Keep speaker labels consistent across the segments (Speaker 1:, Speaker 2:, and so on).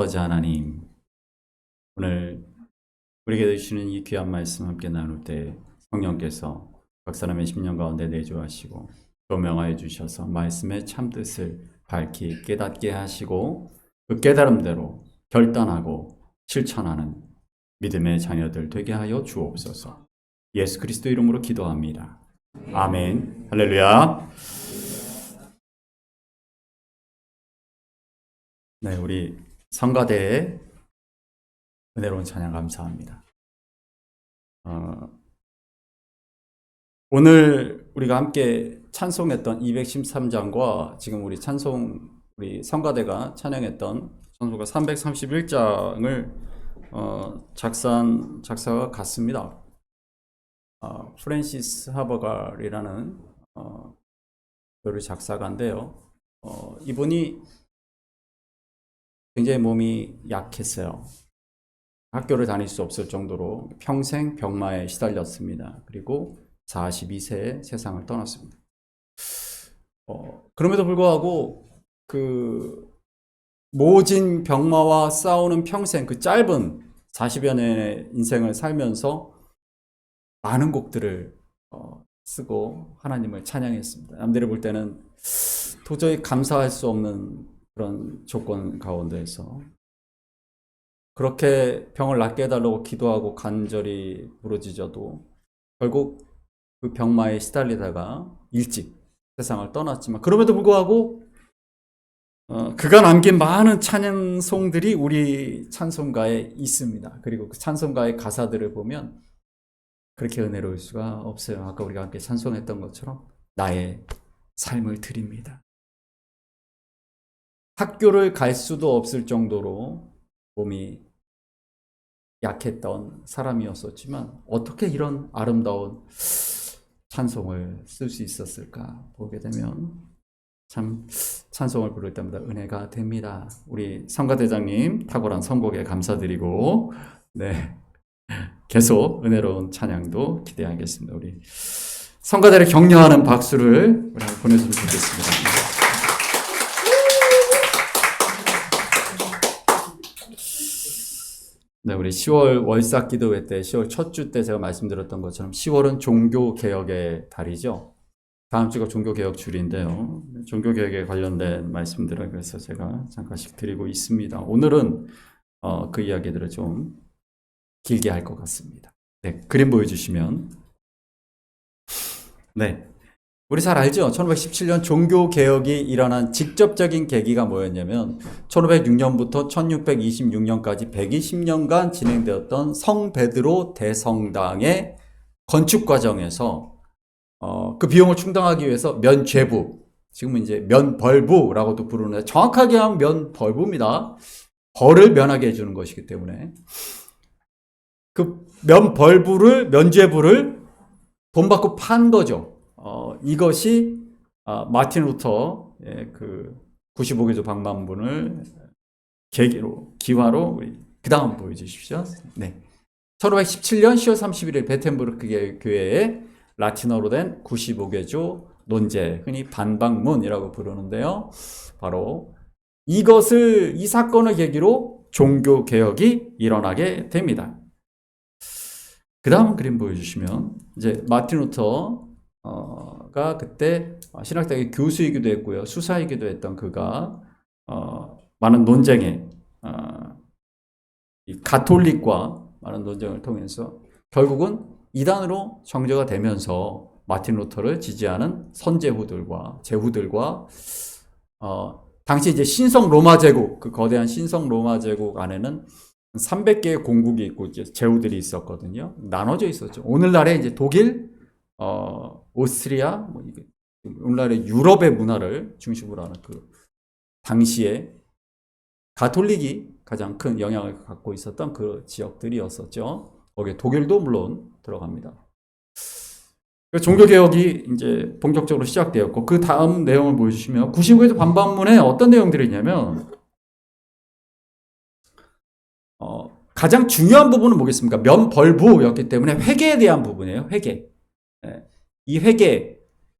Speaker 1: 아버지 하나님, 오늘 우리에게 주시는 이 귀한 말씀 함께 나눌 때 성령께서 각 사람의 심령 가운데 내주하시고 조명하여 주셔서 말씀의 참뜻을 밝히 깨닫게 하시고 그 깨달음대로 결단하고 실천하는 믿음의 자녀들 되게 하여 주옵소서. 예수 그리스도 이름으로 기도합니다. 아멘. 할렐루야. 네, 우리 성가대의 은혜로운 찬양 감사합니다. 오늘 우리가 함께 찬송했던 213장과 지금 우리 성가대가 찬양했던 찬송가 331장을 작사가 같습니다. 프랜시스 하버갈이라는 교류 작사가인데요. 이분이 굉장히 몸이 약했어요. 학교를 다닐 수 없을 정도로 평생 병마에 시달렸습니다. 그리고 42세에 세상을 떠났습니다. 그럼에도 불구하고 그 모진 병마와 싸우는 평생, 그 짧은 40여 년의 인생을 살면서 많은 곡들을 쓰고 하나님을 찬양했습니다. 남들이 볼 때는 도저히 감사할 수 없는 그런 조건 가운데에서 그렇게 병을 낫게 해달라고 기도하고 간절히 부르짖어도 결국 그 병마에 시달리다가 일찍 세상을 떠났지만, 그럼에도 불구하고 그가 남긴 많은 찬양송들이 우리 찬송가에 있습니다. 그리고 그 찬송가의 가사들을 보면 그렇게 은혜로울 수가 없어요. 아까 우리가 함께 찬송했던 것처럼 나의 삶을 드립니다. 학교를 갈 수도 없을 정도로 몸이 약했던 사람이었었지만 어떻게 이런 아름다운 찬송을 쓸 수 있었을까 보게 되면 참 찬송을 부를 때마다 은혜가 됩니다. 우리 성가대장님 탁월한 선곡에 감사드리고, 네, 계속 은혜로운 찬양도 기대하겠습니다. 우리 성가대를 격려하는 박수를 보내주면 좋겠습니다. 네, 우리 10월 월삭 기도회 때 10월 첫 주 때 제가 말씀드렸던 것처럼 10월은 종교개혁의 달이죠. 다음 주가 종교개혁 주일인데요. 종교개혁에 관련된 말씀들을 그래서 제가 잠깐씩 드리고 있습니다. 오늘은 그 이야기들을 좀 길게 할 것 같습니다. 네, 그림 보여주시면. 네. 우리 잘 알죠? 1517년 종교개혁이 일어난 직접적인 계기가 뭐였냐면 1506년부터 1626년까지 120년간 진행되었던 성베드로 대성당의 건축 과정에서 그 비용을 충당하기 위해서 면죄부, 지금은 이제 면벌부라고도 부르는데 정확하게 하면 면벌부입니다. 벌을 면하게 해주는 것이기 때문에 그 면죄부를 돈 받고 판 거죠. 이것이 마틴 루터 그 95개조 방만문을 기화로 그 다음 보여주십시오. 네. 1517년 10월 31일 베텐부르크 교회에 라틴어로 된 95개조 논제, 흔히 반박문이라고 부르는데요. 바로 이 사건을 계기로 종교개혁이 일어나게 됩니다. 그 다음 그림 보여주시면 이제 마틴 루터가 그때 신학대학의 교수이기도 했고요, 수사이기도 했던 그가 많은 논쟁에 이 가톨릭과 많은 논쟁을 통해서 결국은 이단으로 정죄가 되면서 마틴 루터를 지지하는 제후들과 당시 이제 신성 로마 제국, 그 거대한 신성 로마 제국 안에는 300개의 공국이 있고 이제 제후들이 있었거든요. 나눠져 있었죠. 오늘날의 이제 독일, 오스트리아, 오늘날의 유럽의 문화를 중심으로 하는 그 당시에 가톨릭이 가장 큰 영향을 갖고 있었던 그 지역들이었었죠. 거기에 독일도 물론 들어갑니다. 종교개혁이 이제 본격적으로 시작되었고, 그 다음 내용을 보여주시면 95개조 반박문에 어떤 내용들이 있냐면 가장 중요한 부분은 뭐겠습니까? 면벌부였기 때문에 회개에 대한 부분이에요. 회개. 이 회개,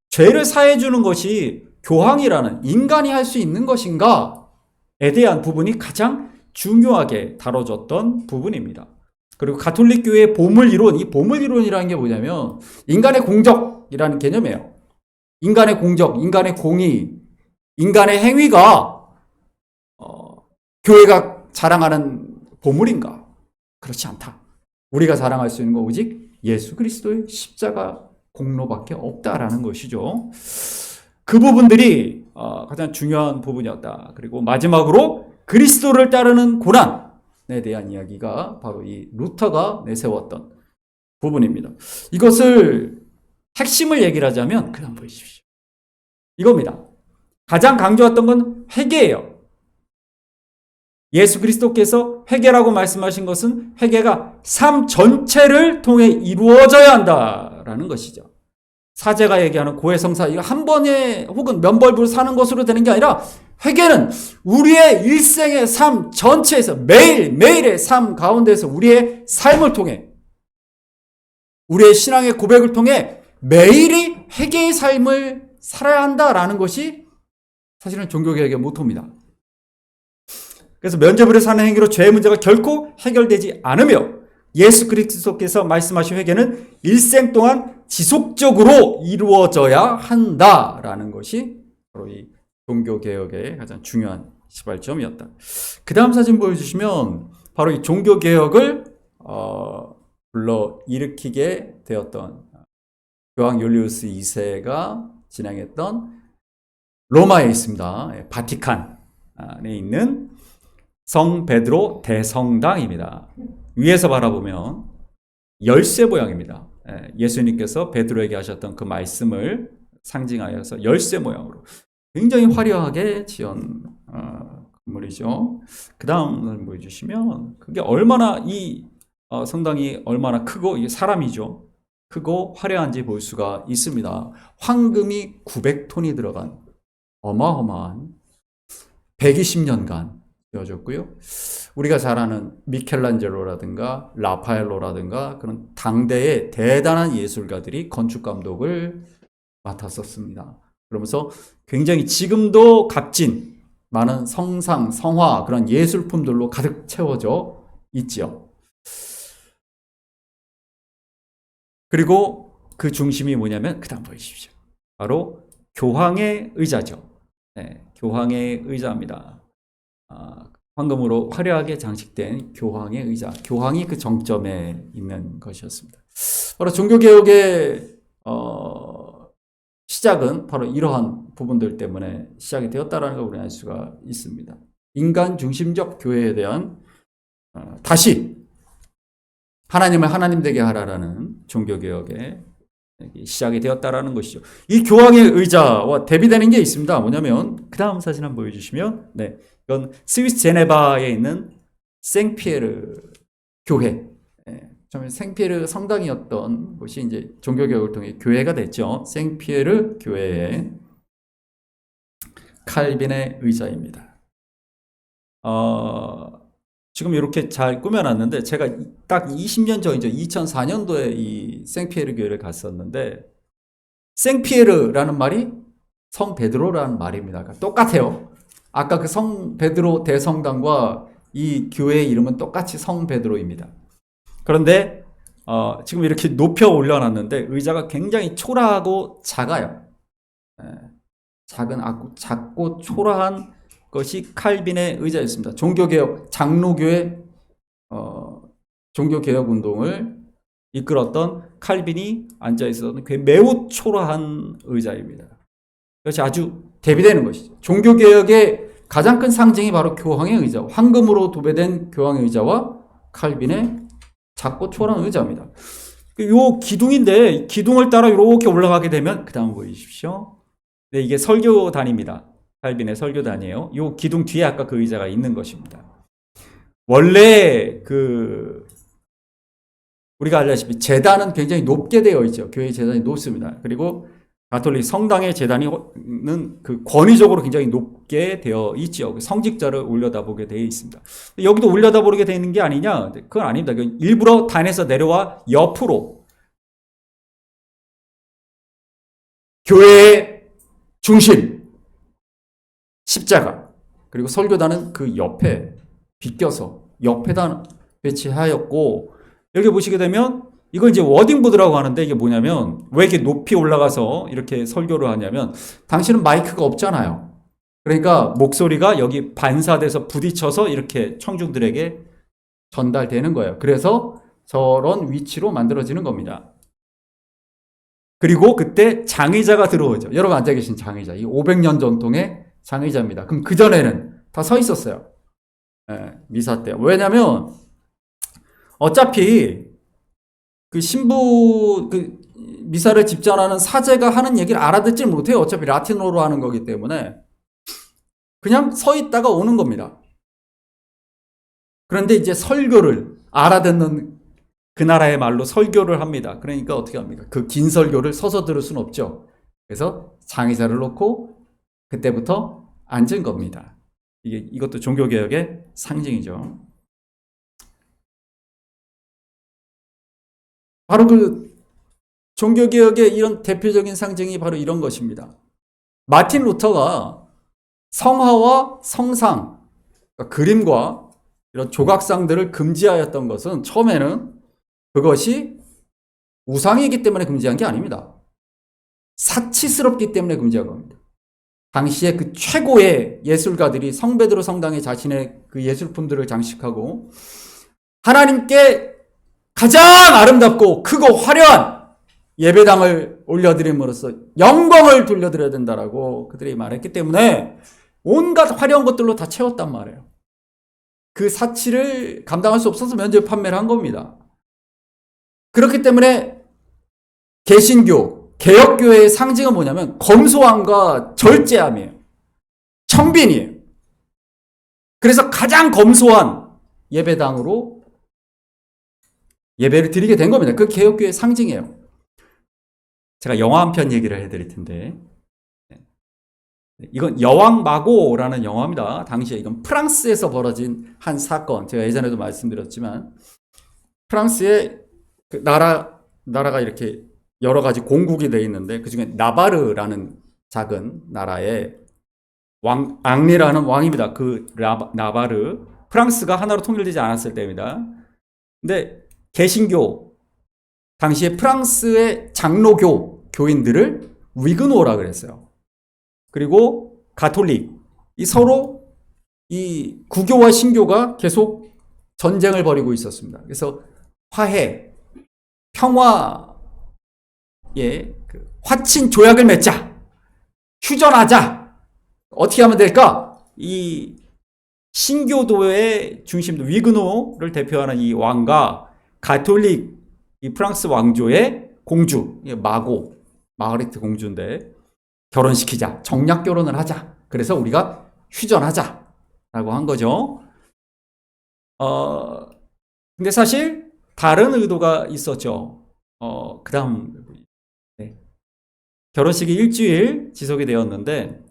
Speaker 1: 죄를 사해 주는 것이 교황이라는 인간이 할 수 있는 것인가에 대한 부분이 가장 중요하게 다뤄졌던 부분입니다. 그리고 가톨릭 교회의 보물 이론, 이 보물 이론이라는 게 뭐냐면 인간의 공적이라는 개념이에요. 인간의 공적, 인간의 공의, 인간의 행위가 교회가 자랑하는 보물인가? 그렇지 않다. 우리가 자랑할 수 있는 건 오직 예수 그리스도의 십자가 공로밖에 없다라는 것이죠. 그 부분들이 가장 중요한 부분이었다. 그리고 마지막으로 그리스도를 따르는 고난에 대한 이야기가 바로 이 루터가 내세웠던 부분입니다. 이것을 핵심을 얘기를 하자면 그다음 보십시오. 이겁니다. 가장 강조했던 건 회개예요. 예수 그리스도께서 회개라고 말씀하신 것은 회개가 삶 전체를 통해 이루어져야 한다라는 것이죠. 사제가 얘기하는 고해성사, 이거 한 번에 혹은 면벌부로 사는 것으로 되는 게 아니라 회개는 우리의 일생의 삶 전체에서 매일매일의 삶 가운데서 우리의 삶을 통해 우리의 신앙의 고백을 통해 매일이 회개의 삶을 살아야 한다라는 것이 사실은 종교개혁의 모토입니다. 그래서 면죄부를 사는 행위로 죄의 문제가 결코 해결되지 않으며 예수 그리스도께서 말씀하신 회개는 일생 동안 지속적으로 이루어져야 한다라는 것이 바로 이 종교개혁의 가장 중요한 시발점이었다. 그 다음 사진 보여주시면 바로 이 종교개혁을 불러일으키게 되었던 교황 율리우스 2세가 진행했던 로마에 있습니다. 바티칸에 있는 성 베드로 대성당입니다. 위에서 바라보면 열쇠 모양입니다. 예수님께서 베드로에게 하셨던 그 말씀을 상징하여서 열쇠 모양으로 굉장히 화려하게 지은 건물이죠. 그 다음을 보여주시면 그게 얼마나 이 성당이 얼마나 크고 이게 사람이죠. 크고 화려한지 볼 수가 있습니다. 황금이 900톤이 들어간 어마어마한 120년간 되어졌고요. 우리가 잘 아는 미켈란젤로라든가 라파엘로라든가 그런 당대의 대단한 예술가들이 건축 감독을 맡았었습니다. 그러면서 굉장히 지금도 값진 많은 성상, 성화 그런 예술품들로 가득 채워져 있지요. 그리고 그 중심이 뭐냐면 그 다음 보여주십시오. 바로 교황의 의자죠. 네, 교황의 의자입니다. 황금으로 화려하게 장식된 교황의 의자, 교황이 그 정점에 있는 것이었습니다. 바로 종교개혁의 시작은 바로 이러한 부분들 때문에 시작이 되었다는 걸 우리는 알 수가 있습니다. 인간 중심적 교회에 대한 다시 하나님을 하나님 되게 하라라는 종교개혁의 시작이 되었다라는 것이죠. 이 교황의 의자와 대비되는 게 있습니다. 뭐냐면 그 다음 사진 한번 보여주시면 네, 이건 스위스 제네바에 있는 생피에르 교회. 처음에 생피에르 성당이었던 곳이 이제 종교개혁을 통해 교회가 됐죠. 생피에르 교회의 칼빈의 의자입니다. 지금 이렇게 잘 꾸며놨는데 제가 딱 20년 전이죠. 2004년도에 이 생피에르 교회를 갔었는데 생피에르라는 말이 성 베드로라는 말입니다. 그러니까 똑같아요. 아까 그 성 베드로 대성당과 이 교회의 이름은 똑같이 성 베드로입니다. 그런데 지금 이렇게 높여 올려놨는데 의자가 굉장히 초라하고 작아요. 작고 초라한 것이 칼빈의 의자였습니다. 종교개혁, 장로교회 종교개혁 운동을 이끌었던 칼빈이 앉아있었던 매우 초라한 의자입니다. 그것이 아주 대비되는 것이죠. 종교개혁의 가장 큰 상징이 바로 교황의 의자, 황금으로 도배된 교황의 의자와 칼빈의 작고 초라한 의자입니다. 이 기둥인데 기둥을 따라 이렇게 올라가게 되면 그 다음 보이십시오. 네, 이게 설교단입니다. 칼빈의 설교단이에요. 이 기둥 뒤에 아까 그 의자가 있는 것입니다. 원래 우리가 알다시피 제단은 굉장히 높게 되어 있죠. 교회 제단이 높습니다. 그리고 가톨릭 성당의 제단은 그 권위적으로 굉장히 높게 되어 있죠. 성직자를 올려다보게 되어 있습니다. 여기도 올려다보게 되어 있는 게 아니냐? 그건 아닙니다. 일부러 단에서 내려와 옆으로 교회의 중심 십자가 그리고 설교단은 그 옆에 비껴서 옆에다 배치하였고, 여기 보시게 되면 이걸 이제 워딩보드라고 하는데, 이게 뭐냐면 왜 이렇게 높이 올라가서 이렇게 설교를 하냐면, 당신은 마이크가 없잖아요. 그러니까 목소리가 여기 반사돼서 부딪혀서 이렇게 청중들에게 전달되는 거예요. 그래서 저런 위치로 만들어지는 겁니다. 그리고 그때 장의자가 들어오죠. 여러분 앉아 계신 장의자. 이 500년 전통의 장의자입니다. 그럼 그전에는 다 서 있었어요. 미사 때. 왜냐면 어차피 그 신부 미사를 집전하는 사제가 하는 얘기를 알아듣지 못해요. 어차피 라틴어로 하는 거기 때문에 그냥 서 있다가 오는 겁니다. 그런데 이제 설교를 알아듣는 그 나라의 말로 설교를 합니다. 그러니까 어떻게 합니까? 그 긴 설교를 서서 들을 수는 없죠. 그래서 장의자를 놓고 그때부터 앉은 겁니다. 이것도 종교개혁의 상징이죠. 바로 그 종교개혁의 이런 대표적인 상징이 바로 이런 것입니다. 마틴 루터가 성화와 성상, 그러니까 그림과 이런 조각상들을 금지하였던 것은 처음에는 그것이 우상이기 때문에 금지한 게 아닙니다. 사치스럽기 때문에 금지한 겁니다. 당시에 그 최고의 예술가들이 성베드로 성당에 자신의 그 예술품들을 장식하고 하나님께 가장 아름답고 크고 화려한 예배당을 올려드림으로써 영광을 돌려드려야 된다라고 그들이 말했기 때문에 온갖 화려한 것들로 다 채웠단 말이에요. 그 사치를 감당할 수 없어서 면접 판매를 한 겁니다. 그렇기 때문에 개신교, 개혁교회의 상징은 뭐냐면 검소함과 절제함이에요. 청빈이에요. 그래서 가장 검소한 예배당으로 예배를 드리게 된 겁니다. 그 개혁교회의 상징이에요. 제가 영화 한 편 얘기를 해드릴 텐데, 이건 여왕마고라는 영화입니다. 당시에 이건 프랑스에서 벌어진 한 사건. 제가 예전에도 말씀드렸지만 프랑스의 그 나라가 이렇게 여러 가지 공국이 되어 있는데, 그 중에 나바르라는 작은 나라의 앙리라는 왕입니다. 그 나바르, 프랑스가 하나로 통일되지 않았을 때입니다. 근데 개신교, 당시에 프랑스의 장로교 교인들을 위그노라 그랬어요. 그리고 가톨릭, 이 서로 이 구교와 신교가 계속 전쟁을 벌이고 있었습니다. 그래서 화해, 평화의 그 화친 조약을 맺자, 휴전하자. 어떻게 하면 될까? 이 신교도의 중심도 위그노를 대표하는 이 왕과 가톨릭 이 프랑스 왕조의 공주 마그리트 공주인데 결혼시키자, 정략 결혼을 하자. 그래서 우리가 휴전하자라고 한 거죠. 근데 사실 다른 의도가 있었죠. 그다음 결혼식이 일주일 지속이 되었는데,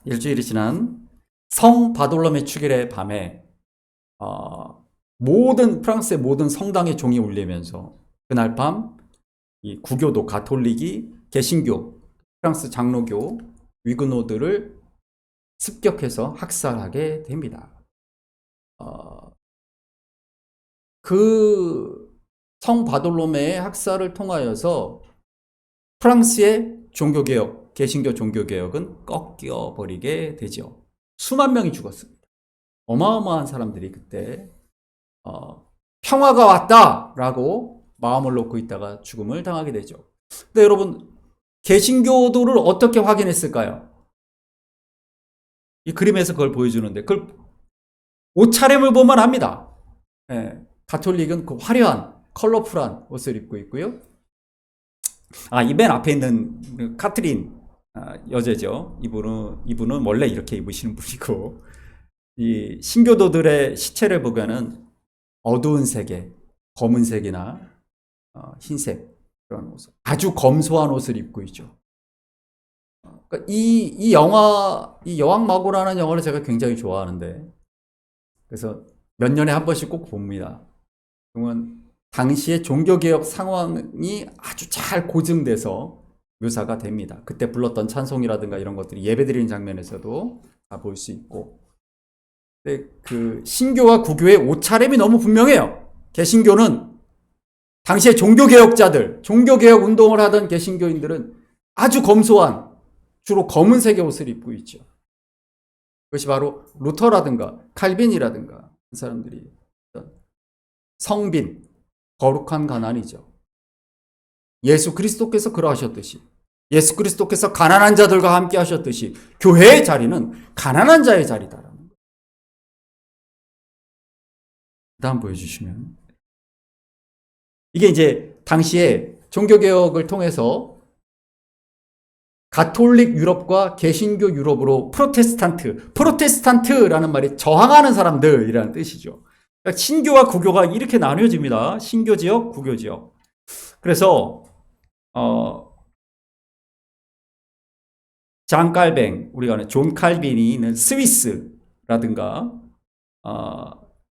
Speaker 1: 일주일이 지난 성 바돌로메 축일의 밤에 프랑스의 모든 성당의 종이 울리면서 그날 밤 이 구교도 가톨릭이 개신교, 프랑스 장로교, 위그노들을 습격해서 학살하게 됩니다. 그 성 바돌로메의 학살을 통하여서 프랑스의 종교개혁, 개신교 종교개혁은 꺾여버리게 되죠. 수만 명이 죽었습니다. 어마어마한 사람들이 그때 평화가 왔다라고 마음을 놓고 있다가 죽음을 당하게 되죠. 근데 여러분, 개신교도를 어떻게 확인했을까요? 이 그림에서 그걸 보여주는데, 그걸 옷차림을 보면 압니다. 가톨릭은 그 화려한 컬러풀한 옷을 입고 있고요. 이 맨 앞에 있는 카트린 여제죠. 이분은 원래 이렇게 입으시는 분이고, 이 신교도들의 시체를 보면은 어두운 색의 검은색이나 흰색 그런 옷, 아주 검소한 옷을 입고 있죠. 그러니까 이 여왕마고라는 영화를 제가 굉장히 좋아하는데, 그래서 몇 년에 한 번씩 꼭 봅니다. 그러면 당시의 종교개혁 상황이 아주 잘 고증돼서 묘사가 됩니다. 그때 불렀던 찬송이라든가 이런 것들이 예배드리는 장면에서도 다 볼 수 있고, 근데 그 신교와 구교의 옷차림이 너무 분명해요. 개신교는 당시에 종교개혁자들, 종교개혁 운동을 하던 개신교인들은 아주 검소한 주로 검은색의 옷을 입고 있죠. 그것이 바로 루터라든가 칼빈이라든가 그 사람들이 성빈, 거룩한 가난이죠. 예수 그리스도께서 그러하셨듯이, 예수 그리스도께서 가난한 자들과 함께 하셨듯이 교회의 자리는 가난한 자의 자리다라는 거예요. 다음 보여주시면, 이게 이제 당시에 종교개혁을 통해서 가톨릭 유럽과 개신교 유럽으로 프로테스탄트라는 말이 저항하는 사람들이라는 뜻이죠. 그러니까 신교와 구교가 이렇게 나뉘어집니다. 신교 지역, 구교 지역. 그래서 장 칼뱅, 우리가 아는 존 칼빈이 있는 스위스라든가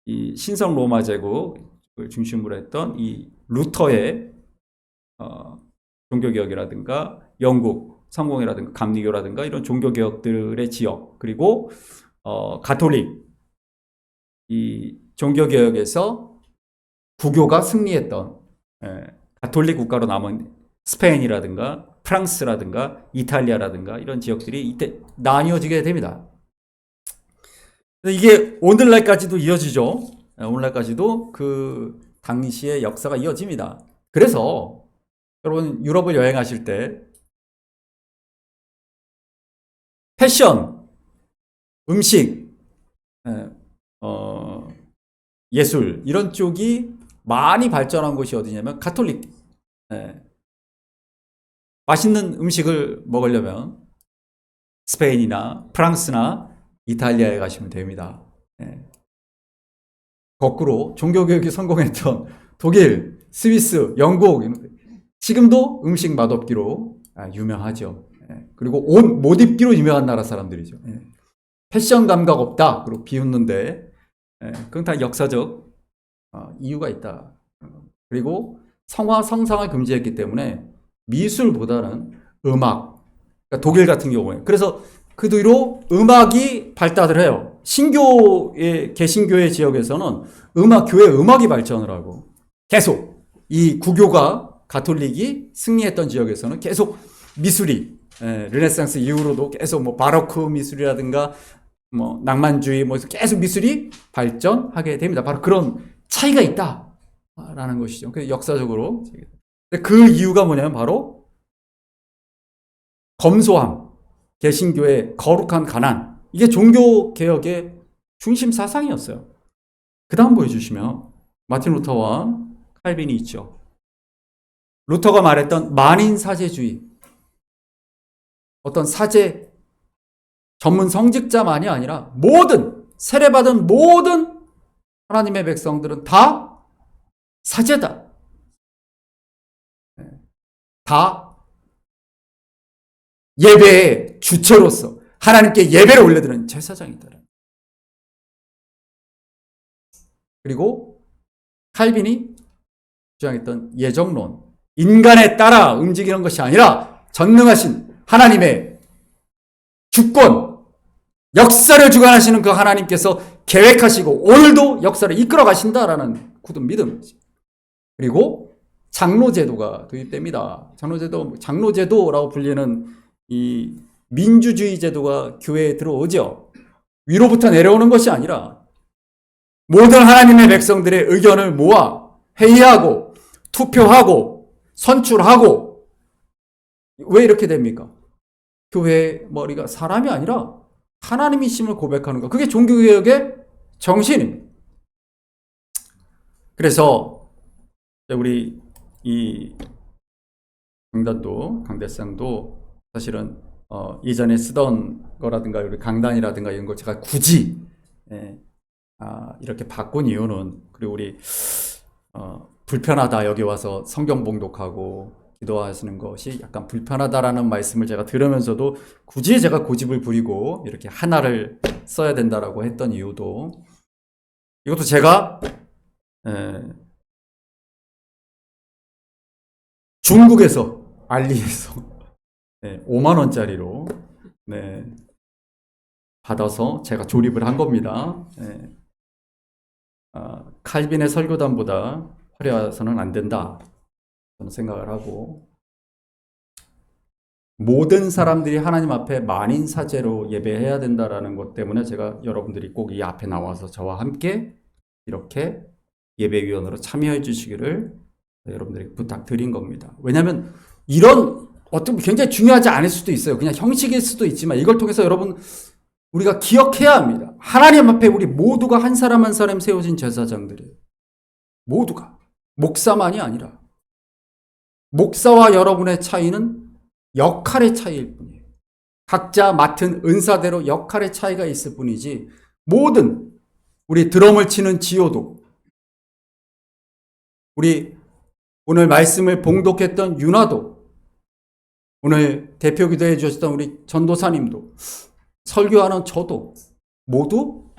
Speaker 1: 이 신성 로마 제국을 중심으로 했던 이 루터의 종교개혁이라든가 영국 성공이라든가 감리교라든가 이런 종교개혁들의 지역, 그리고 가톨릭 이 종교개혁에서 구교가 승리했던 가톨릭 국가로 남은 스페인이라든가 프랑스라든가 이탈리아라든가 이런 지역들이 이때 나뉘어지게 됩니다. 이게 오늘날까지도 이어지죠. 오늘날까지도 그 당시의 역사가 이어집니다. 그래서 여러분 유럽을 여행하실 때 패션, 음식, 예술 이런 쪽이 많이 발전한 곳이 어디냐면 가톨릭. 맛있는 음식을 먹으려면 스페인이나 프랑스나 이탈리아에 가시면 됩니다. 거꾸로 종교개혁이 성공했던 독일, 스위스, 영국 지금도 음식 맛없기로 유명하죠. 그리고 옷 못 입기로 유명한 나라 사람들이죠. 패션 감각 없다 그리고 비웃는데 그건 다 역사적 이유가 있다. 그리고 성상을 금지했기 때문에 미술보다는 음악, 그러니까 독일 같은 경우에 그래서 그 뒤로 음악이 발달을 해요. 신교의 개신교의 지역에서는 교회 음악이 발전을 하고 계속 이 구교가 가톨릭이 승리했던 지역에서는 계속 미술이 르네상스 이후로도 계속 뭐 바로크 미술이라든가 뭐 낭만주의 뭐 계속 미술이 발전하게 됩니다. 바로 그런 차이가 있다라는 것이죠. 그래서 역사적으로 그 이유가 뭐냐면 바로 검소함, 개신교의 거룩한 가난, 이게 종교개혁의 중심 사상이었어요. 그 다음 보여주시면 마틴 루터와 칼빈이 있죠. 루터가 말했던 만인사제주의, 어떤 사제 전문 성직자만이 아니라 세례받은 모든 하나님의 백성들은 다 사제다. 다 예배의 주체로서 하나님께 예배를 올려드리는 제사장이다. 그리고 칼빈이 주장했던 예정론, 인간에 따라 움직이는 것이 아니라 전능하신 하나님의 주권, 역사를 주관하시는 그 하나님께서 계획하시고 오늘도 역사를 이끌어 가신다라는 굳은 믿음. 그리고 장로제도가 도입됩니다. 장로제도라고 불리는 이 민주주의 제도가 교회에 들어오죠. 위로부터 내려오는 것이 아니라 모든 하나님의 백성들의 의견을 모아 회의하고 투표하고 선출하고. 왜 이렇게 됩니까? 교회의 머리가 사람이 아니라 하나님이심을 고백하는 것. 그게 종교개혁의 정신입니다. 그래서 우리 이 강대상도 사실은 이전에 쓰던 거라든가 우리 강단이라든가 이런 걸 제가 굳이 이렇게 바꾼 이유는, 그리고 우리 불편하다 여기 와서 성경 봉독하고 기도하시는 것이 약간 불편하다라는 말씀을 제가 들으면서도 굳이 제가 고집을 부리고 이렇게 하나를 써야 된다라고 했던 이유도, 이것도 제가 중국에서 알리에서 5만 원짜리로 받아서 제가 조립을 한 겁니다. 예. 칼빈의 설교단보다 화려해서는 안 된다. 저는 생각을 하고, 모든 사람들이 하나님 앞에 만인 사제로 예배해야 된다라는 것 때문에 제가 여러분들이 꼭 이 앞에 나와서 저와 함께 이렇게 예배위원으로 참여해 주시기를 여러분들에게 부탁드린 겁니다. 왜냐하면 이런 어떤 굉장히 중요하지 않을 수도 있어요. 그냥 형식일 수도 있지만 이걸 통해서 여러분 우리가 기억해야 합니다. 하나님 앞에 우리 모두가 한 사람 한 사람 세워진 제사장들이에요. 모두가. 목사만이 아니라. 목사와 여러분의 차이는 역할의 차이일 뿐이에요. 각자 맡은 은사대로 역할의 차이가 있을 뿐이지 모든 우리 드럼을 치는 지호도, 우리 오늘 말씀을 봉독했던 윤아도, 오늘 대표 기도해 주셨던 우리 전도사님도, 설교하는 저도 모두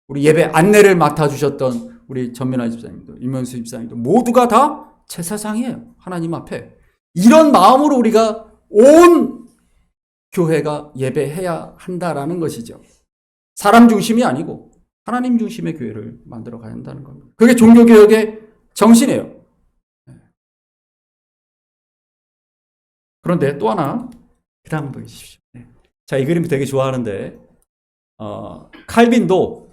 Speaker 1: 우리 예배 안내를 맡아주셨던 우리 전민아 집사님도, 임명수 집사님도 모두가 다 제사장이에요. 하나님 앞에. 이런 마음으로 우리가 온 교회가 예배해야 한다라는 것이죠. 사람 중심이 아니고 하나님 중심의 교회를 만들어 가야 한다는 겁니다. 그게 종교개혁의 정신이에요. 그런데 또 하나, 그 다음 보여주십시오. 자, 이 그림 되게 좋아하는데, 칼빈도,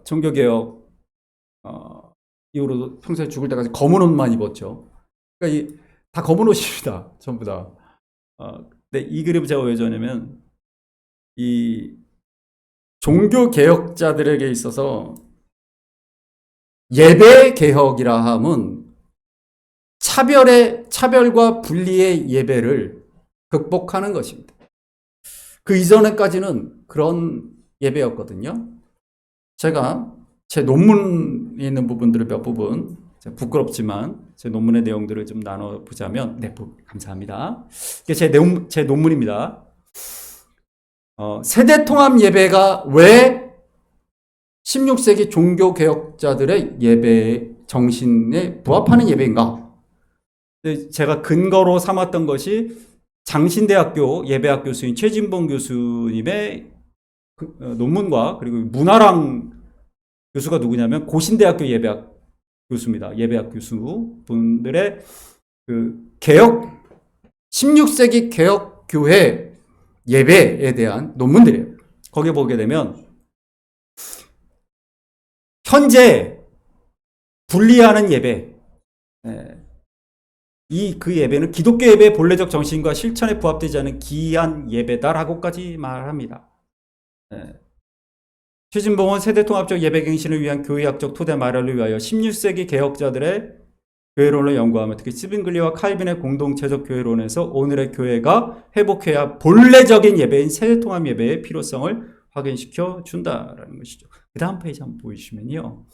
Speaker 1: 종교개혁, 이후로 평소에 죽을 때까지 검은 옷만 입었죠. 그러니까 다 검은 옷입니다. 전부 다. 근데 이 그림 제가 왜 좋아하냐면, 이 종교개혁자들에게 있어서 예배개혁이라 함은 차별과 분리의 예배를 극복하는 것입니다. 그 이전에까지는 그런 예배였거든요. 제가 제 논문에 있는 부분들을 몇 부분, 부끄럽지만 제 논문의 내용들을 좀 나눠보자면, 네, 감사합니다. 이게 제 논문입니다. 세대통합 예배가 왜 16세기 종교개혁자들의 예배 정신에 부합하는 예배인가? 제가 근거로 삼았던 것이 장신대학교 예배학 교수인 최진봉 교수님의 논문과, 그리고 문화랑 교수가 누구냐면 고신대학교 예배학 교수입니다. 예배학 교수 분들의 그 16세기 개혁교회 예배에 대한 논문들이에요. 거기에 보게 되면 현재 분리하는 예배, 그 예배는 기독교 예배의 본래적 정신과 실천에 부합되지 않은 기이한 예배다라고까지 말합니다. 최진봉은 세대통합적 예배갱신을 위한 교회학적 토대 마련을 위하여 16세기 개혁자들의 교회론을 연구하며 특히 스빙글리와 칼빈의 공동체적 교회론에서 오늘의 교회가 회복해야 본래적인 예배인 세대통합 예배의 필요성을 확인시켜 준다라는 것이죠. 그 다음 페이지 한번 보여주시면요.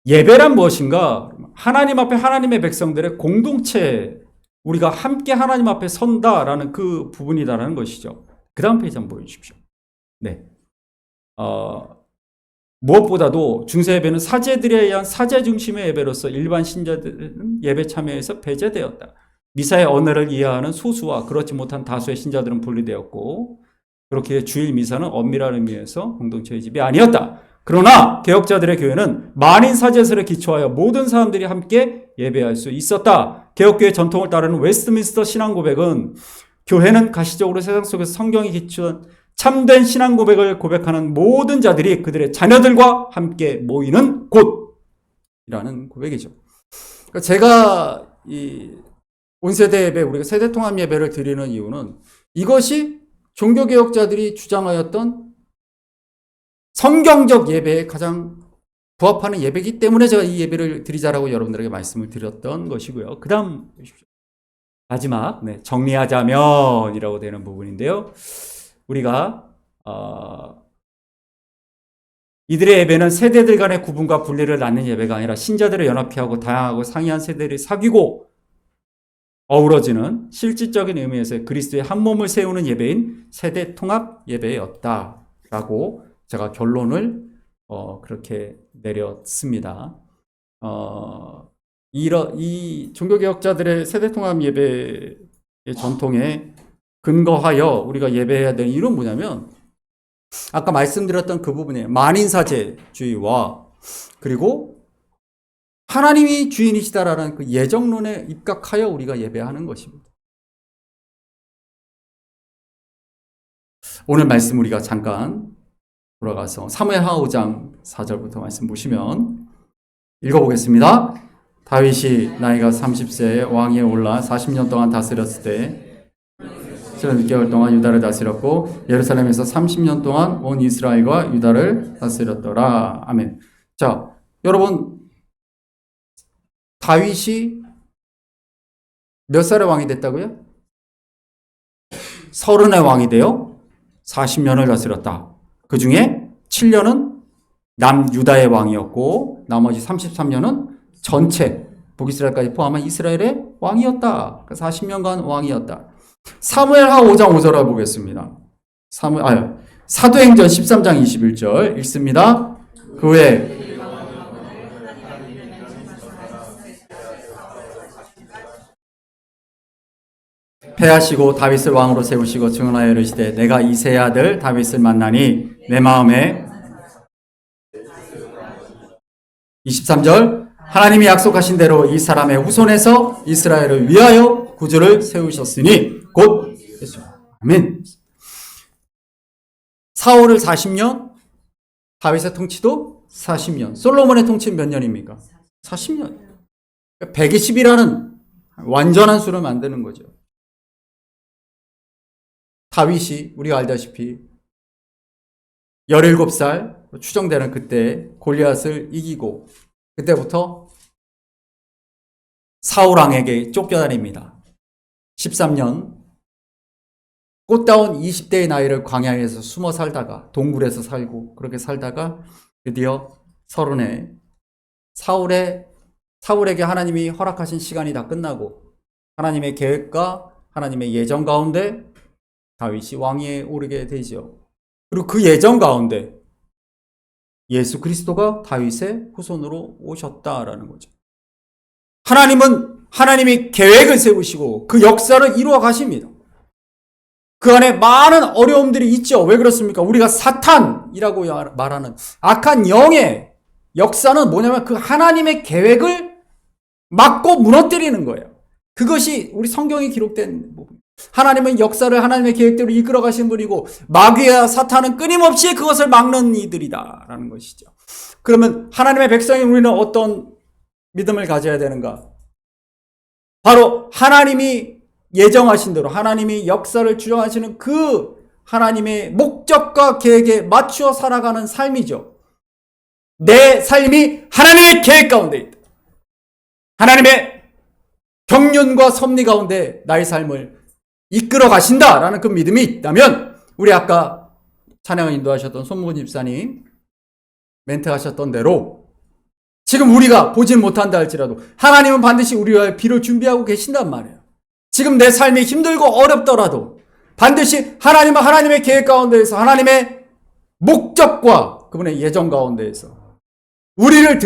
Speaker 1: 예배란 무엇인가? 하나님 앞에 하나님의 백성들의 공동체, 우리가 함께 하나님 앞에 선다라는 그 부분이다라는 것이죠. 그 다음 페이지 한번 보여주십시오. 네. 무엇보다도 중세 예배는 사제들에 의한 사제 중심의 예배로서 일반 신자들은 예배 참여에서 배제되었다. 미사의 언어를 이해하는 소수와 그렇지 못한 다수의 신자들은 분리되었고, 그렇게 주일 미사는 엄밀한 의미에서 공동체의 집이 아니었다. 그러나 개혁자들의 교회는 만인 사제설에 기초하여 모든 사람들이 함께 예배할 수 있었다. 개혁교회 전통을 따르는 웨스트민스터 신앙 고백은 교회는 가시적으로 세상 속에서 성경이 기초한 참된 신앙 고백을 고백하는 모든 자들이 그들의 자녀들과 함께 모이는 곳이라는 고백이죠. 그러니까 제가 이 온세대 예배, 우리가 세대통합 예배를 드리는 이유는 이것이 종교개혁자들이 주장하였던 성경적 예배에 가장 부합하는 예배이기 때문에 제가 이 예배를 드리자라고 여러분들에게 말씀을 드렸던 것이고요. 그 다음 마지막, 정리하자면이라고 되는 부분인데요. 우리가 이들의 예배는 세대들 간의 구분과 분리를 낳는 예배가 아니라 신자들을 연합하고 다양하고 상이한 세대를 사귀고 어우러지는 실질적인 의미에서 그리스도의 한 몸을 세우는 예배인 세대 통합 예배였다라고 제가 결론을 그렇게 내렸습니다. 이 종교개혁자들의 세대 통합 예배의 전통에 근거하여 우리가 예배해야 되는 이유는 뭐냐면 아까 말씀드렸던 그 부분이에요. 만인사제주의와 그리고 하나님이 주인이시다라는 그 예정론에 입각하여 우리가 예배하는 것입니다. 오늘 말씀 우리가 잠깐 돌아가서 사무엘하 5장 4절부터 말씀 보시면 읽어보겠습니다. 다윗이 나이가 30세에 왕위에 올라 40년 동안 다스렸을 때 6개월 동안 유다를 다스렸고 예루살렘에서 30년 동안 온 이스라엘과 유다를 다스렸더라. 아멘. 자, 여러분 다윗이 몇 살에 왕이 됐다고요? 30의 왕이 되어 40년을 다스렸다. 그 중에 7년은 남유다의 왕이었고 나머지 33년은 전체 북이스라엘까지 포함한 이스라엘의 왕이었다. 40년간 왕이었다. 사무엘하 5장 5절을 보겠습니다. 사도행전 13장 21절 읽습니다. 그 후에 패하시고 다윗을 왕으로 세우시고 증언하여 이르시되 내가 이새의 아들 다윗을 만나니 내 마음에 23절 하나님이 약속하신 대로 이 사람의 후손에서 이스라엘을 위하여 구주를 세우셨으니 곧 예수. 아멘. 사울을 40년, 다윗의 통치도 40년. 솔로몬의 통치는 몇 년입니까? 40년. 120이라는 완전한 수를 만드는 거죠. 다윗이 우리가 알다시피 17살 추정되는 그때 골리앗을 이기고 그때부터 사울왕에게 쫓겨다닙니다. 13년 꽃다운 20대의 나이를 광야에서 숨어 살다가 동굴에서 살고 그렇게 살다가 드디어 30에 사울에게 하나님이 허락하신 시간이 다 끝나고 하나님의 계획과 하나님의 예정 가운데 다윗이 왕위에 오르게 되죠. 그리고 그 예정 가운데 예수 그리스도가 다윗의 후손으로 오셨다라는 거죠. 하나님은 하나님이 계획을 세우시고 그 역사를 이루어 가십니다. 그 안에 많은 어려움들이 있죠. 왜 그렇습니까? 우리가 사탄이라고 말하는 악한 영의 역사는 뭐냐면 그 하나님의 계획을 막고 무너뜨리는 거예요. 그것이 우리 성경에 기록된 부분. 하나님은 역사를 하나님의 계획대로 이끌어 가신 분이고 마귀와 사탄은 끊임없이 그것을 막는 이들이다라는 것이죠. 그러면 하나님의 백성인 우리는 어떤 믿음을 가져야 되는가? 바로 하나님이 예정하신 대로 하나님이 역사를 주장하시는 그 하나님의 목적과 계획에 맞추어 살아가는 삶이죠. 내 삶이 하나님의 계획 가운데 있다. 하나님의 경륜과 섭리 가운데 나의 삶을 이끌어 가신다라는 그 믿음이 있다면 우리 아까 찬양을 인도하셨던 손무근 집사님 멘트 하셨던 대로 지금 우리가 보진 못한다 할지라도 하나님은 반드시 우리와의 비를 준비하고 계신단 말이에요. 지금 내 삶이 힘들고 어렵더라도 반드시 하나님은 하나님의 계획 가운데에서 하나님의 목적과 그분의 예정 가운데에서 우리를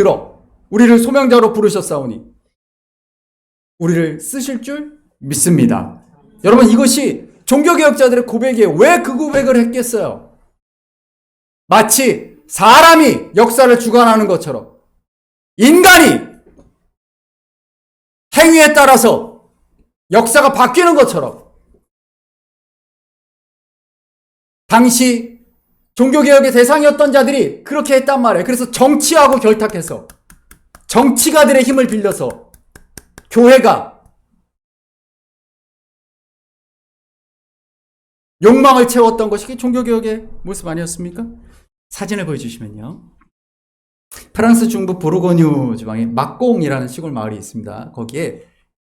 Speaker 1: 소명자로 부르셨사오니 우리를 쓰실 줄 믿습니다. 여러분 이것이 종교개혁자들의 고백이에요. 왜 그 고백을 했겠어요? 마치 사람이 역사를 주관하는 것처럼 인간이 행위에 따라서 역사가 바뀌는 것처럼 당시 종교개혁의 대상이었던 자들이 그렇게 했단 말이에요. 그래서 정치하고 결탁해서 정치가들의 힘을 빌려서 교회가 욕망을 채웠던 것이 종교개혁의 모습 아니었습니까? 사진을 보여주시면요. 프랑스 중부 보르고뉴 지방에 막공이라는 시골 마을이 있습니다. 거기에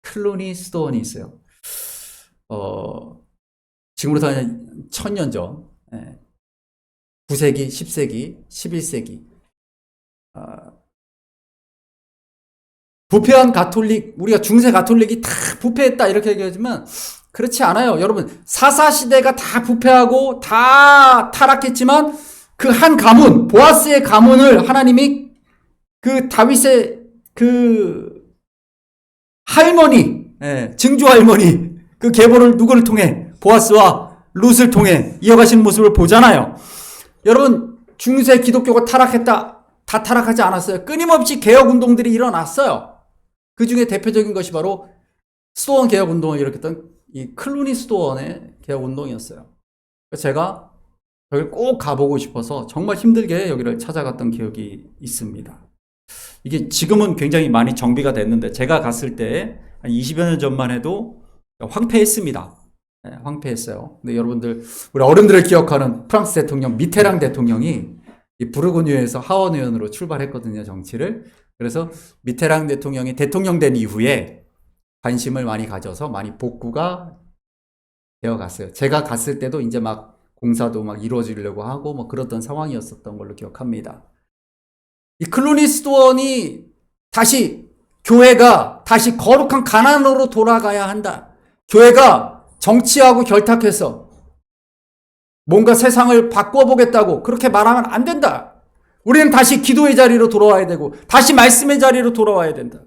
Speaker 1: 클루니 수도원이 있어요. 지금부터 한 1000년 전 9세기, 10세기, 11세기 부패한 가톨릭, 우리가 중세 가톨릭이 다 부패했다 이렇게 얘기하지만 그렇지 않아요. 여러분 사사시대가 다 부패하고 다 타락했지만 그 한 가문, 보아스의 가문을 하나님이 그 다윗의 그 할머니, 증조 할머니 그 계보를 누구를 통해? 보아스와 룻을 통해 이어가시는 모습을 보잖아요. 여러분, 중세 기독교가 타락했다. 다 타락하지 않았어요. 끊임없이 개혁운동들이 일어났어요. 그 중에 대표적인 것이 바로 수도원 개혁운동을 일으켰던 이 클루니 수도원의 개혁운동이었어요. 제가 여기를 꼭 가보고 싶어서 정말 힘들게 여기를 찾아갔던 기억이 있습니다. 이게 지금은 굉장히 많이 정비가 됐는데 제가 갔을 때 한 20여 년 전만 해도 황폐했습니다. 네, 황폐했어요. 근데 여러분들, 우리 어른들을 기억하는 프랑스 대통령 미테랑 대통령이 이 부르고뉴에서 하원 의원으로 출발했거든요, 정치를. 그래서 미테랑 대통령이 대통령 된 이후에 관심을 많이 가져서 많이 복구가 되어 갔어요. 제가 갔을 때도 이제 막 공사도 막 이루어지려고 하고 뭐 그랬던 상황이었었던 걸로 기억합니다. 이 클루니 수도원이 교회가 다시 거룩한 가나안으로 돌아가야 한다. 교회가 정치하고 결탁해서 뭔가 세상을 바꿔보겠다고 그렇게 말하면 안 된다. 우리는 다시 기도의 자리로 돌아와야 되고 다시 말씀의 자리로 돌아와야 된다.